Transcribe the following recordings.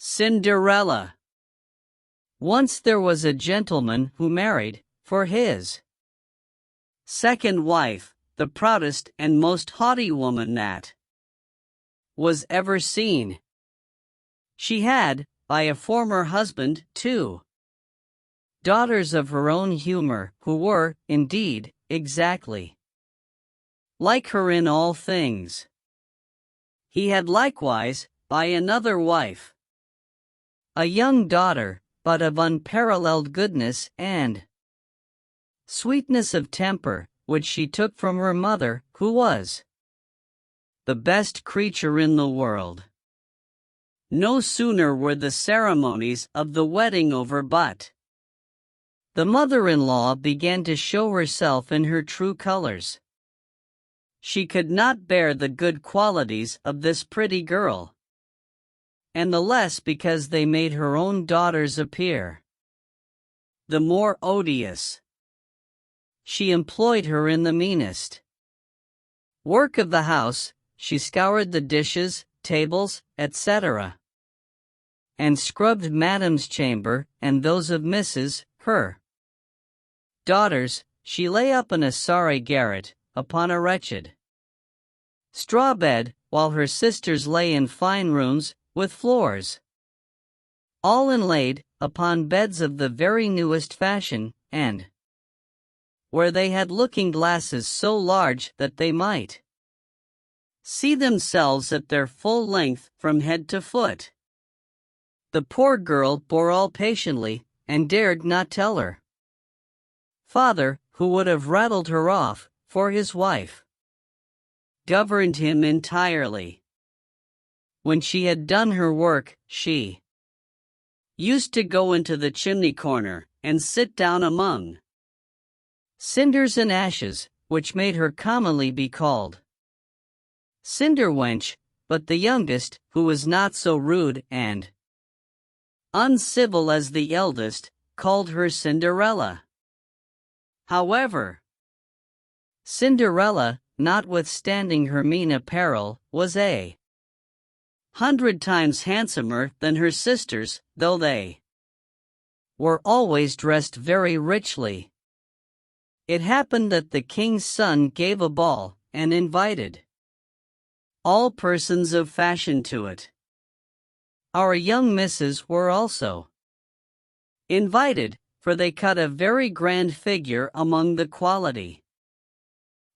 Cinderella. Once there was a gentleman who married, for his second wife, the proudest and most haughty woman that was ever seen. She had, by a former husband, 2 daughters of her own humor, who were, indeed, exactly like her in all things. He had likewise, by another wife, a young daughter, but of unparalleled goodness and sweetness of temper, which she took from her mother, who was the best creature in the world. No sooner were the ceremonies of the wedding over but the mother-in-law began to show herself in her true colors. She could not bear the good qualities of this pretty girl, and the less because they made her own daughters appear the more odious. She employed her in the meanest work of the house. She scoured the dishes, tables, etc., and scrubbed Madame's chamber and those of Mrs. her daughters. She lay up in a sorry garret, upon a wretched straw bed, while her sisters lay in fine rooms, with floors all inlaid, upon beds of the very newest fashion, and where they had looking-glasses so large that they might see themselves at their full length from head to foot. The poor girl bore all patiently, and dared not tell her father, who would have rattled her off, for his wife governed him entirely. When she had done her work, she used to go into the chimney corner, and sit down among cinders and ashes, which made her commonly be called Cinder Wench, but the youngest, who was not so rude and uncivil as the eldest, called her Cinderella. However, Cinderella, notwithstanding her mean apparel, was 100 times handsomer than her sisters, though they were always dressed very richly. It happened that the king's son gave a ball, and invited all persons of fashion to it. Our young misses were also invited, for they cut a very grand figure among the quality.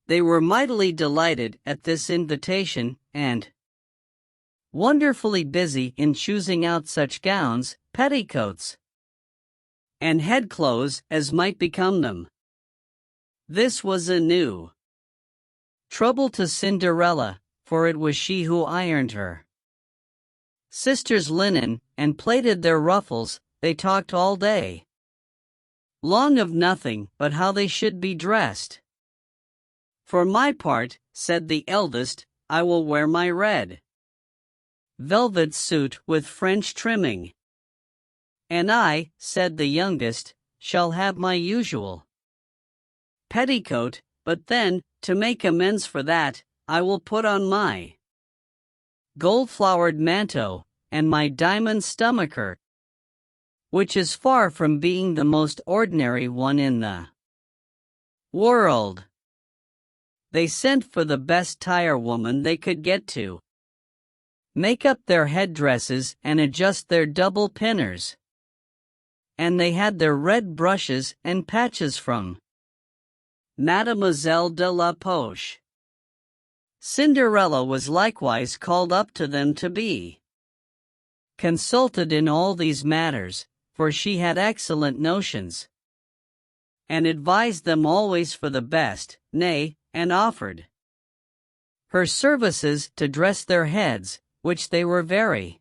They were mightily delighted at this invitation, and wonderfully busy in choosing out such gowns, petticoats, and head clothes as might become them. This was a new trouble to Cinderella, for it was she who ironed her sisters' linen, and plaited their ruffles. They talked all day long of nothing but how they should be dressed. For my part, said the eldest, I will wear my red velvet suit with French trimming. And I, said the youngest, shall have my usual petticoat, but then, to make amends for that, I will put on my gold-flowered manteau, and my diamond stomacher, which is far from being the most ordinary one in the world. They sent for the best tire-woman they could get to make up their headdresses and adjust their double pinners. And they had their red brushes and patches from Mademoiselle de la Poche. Cinderella was likewise called up to them to be consulted in all these matters, for she had excellent notions, and advised them always for the best, nay, and offered her services to dress their heads, which they were very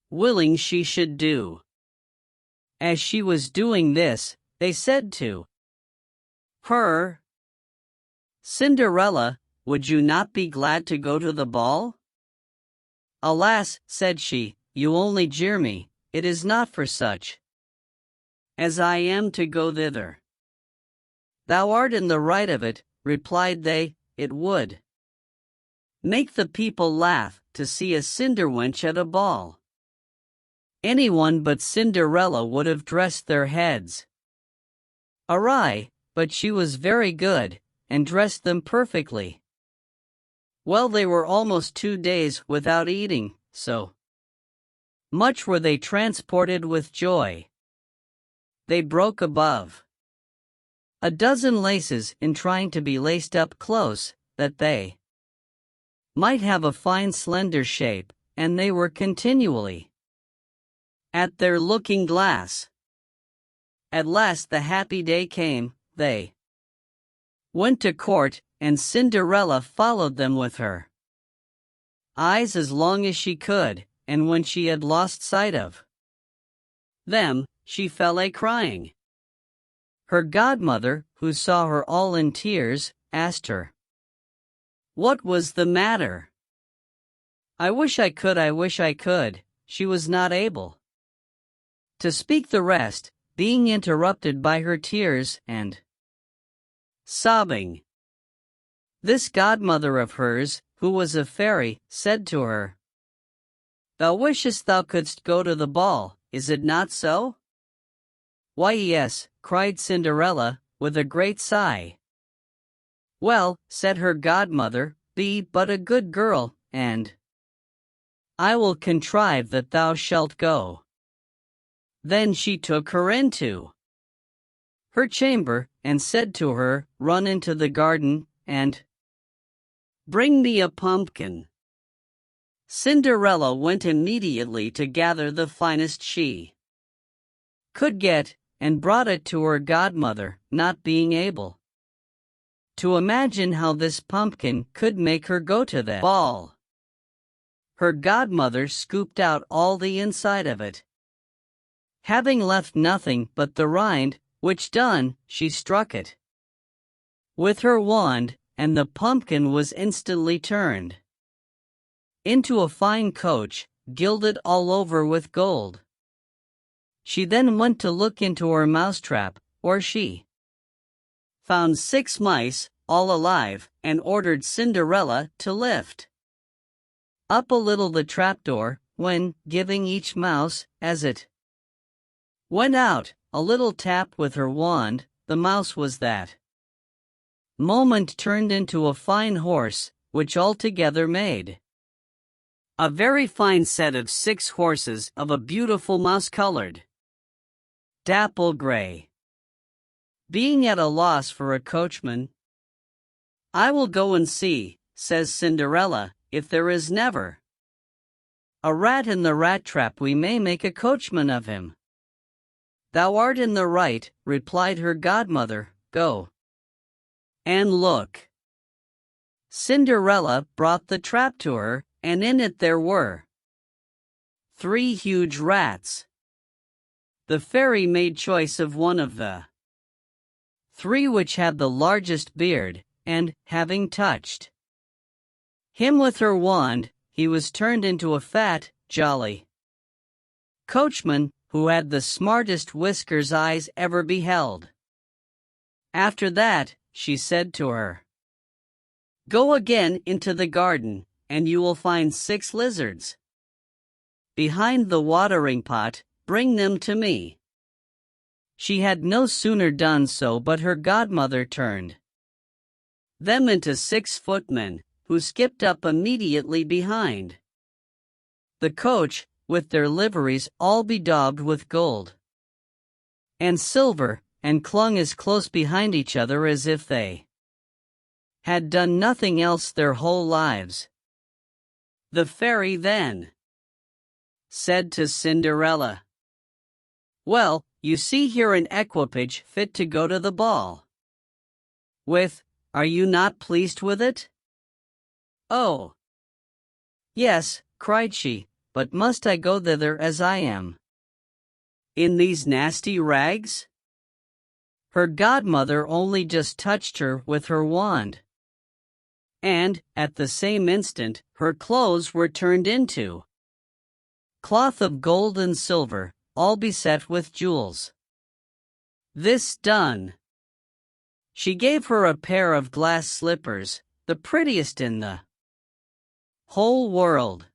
willing she should do. As she was doing this, they said to her, Cinderella, would you not be glad to go to the ball? Alas, said she, you only jeer me. It is not for such as I am to go thither. Thou art in the right of it, replied they. It would make the people laugh to see a cinder wench at a ball. Anyone but Cinderella would have dressed their heads awry, but she was very good, and dressed them perfectly. Well, they were almost 2 days without eating, so much were they transported with joy. They broke above a dozen laces in trying to be laced up close, that they might have a fine slender shape, and they were continually at their looking glass. At last the happy day came. They went to court, and Cinderella followed them with her eyes as long as she could, and when she had lost sight of them, she fell a-crying. Her godmother, who saw her all in tears, asked her what was the matter. I wish I could, she was not able to speak the rest, being interrupted by her tears and sobbing. This godmother of hers, who was a fairy, said to her, "Thou wishest thou couldst go to the ball, is it not so?" "Why, yes," cried Cinderella, with a great sigh. "Well," said her godmother, "be but a good girl, and I will contrive that thou shalt go." Then she took her into her chamber, and said to her, "Run into the garden, and bring me a pumpkin." Cinderella went immediately to gather the finest she could get, and brought it to her godmother, not being able to imagine how this pumpkin could make her go to the ball. Her godmother scooped out all the inside of it, having left nothing but the rind, which done, she struck it with her wand, and the pumpkin was instantly turned into a fine coach, gilded all over with gold. She then went to look into her mousetrap, where she found 6 mice, all alive, and ordered Cinderella to lift up a little the trapdoor, when, giving each mouse, as it went out, a little tap with her wand, the mouse was that moment turned into a fine horse, which altogether made a very fine set of 6 horses of a beautiful mouse-colored dapple gray. Being at a loss for a coachman, "I will go and see," says Cinderella, "if there is never a rat in the rat trap, we may make a coachman of him." "Thou art in the right," replied her godmother, "go and look." Cinderella brought the trap to her, and in it there were 3 huge rats. The fairy made choice of one of the 3 which had the largest beard, and, having touched him with her wand, he was turned into a fat, jolly coachman, who had the smartest whiskers eyes ever beheld. After that, she said to her, "Go again into the garden, and you will find 6 lizards behind the watering pot. Bring them to me." She had no sooner done so but her godmother turned them into 6 footmen, who skipped up immediately behind the coach, with their liveries all bedaubed with gold and silver, and clung as close behind each other as if they had done nothing else their whole lives. The fairy then said to Cinderella, "Well, you see here an equipage fit to go to the ball with. Are you not pleased with it?" "Oh, yes," cried she, "but must I go thither as I am, in these nasty rags?" Her godmother only just touched her with her wand, and, at the same instant, her clothes were turned into cloth of gold and silver, all beset with jewels. This done, she gave her a pair of glass slippers, the prettiest in the whole world.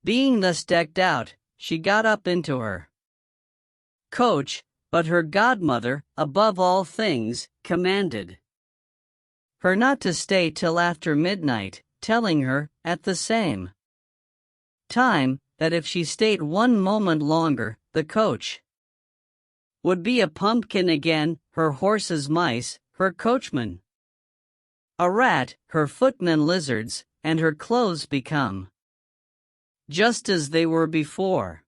Being thus decked out, she got up into her coach, but her godmother, above all things, commanded her not to stay till after midnight, telling her, at the same time, that if she stayed one moment longer, the coach would be a pumpkin again, her horses mice, her coachman a rat, her footmen lizards, and her clothes become just as they were before.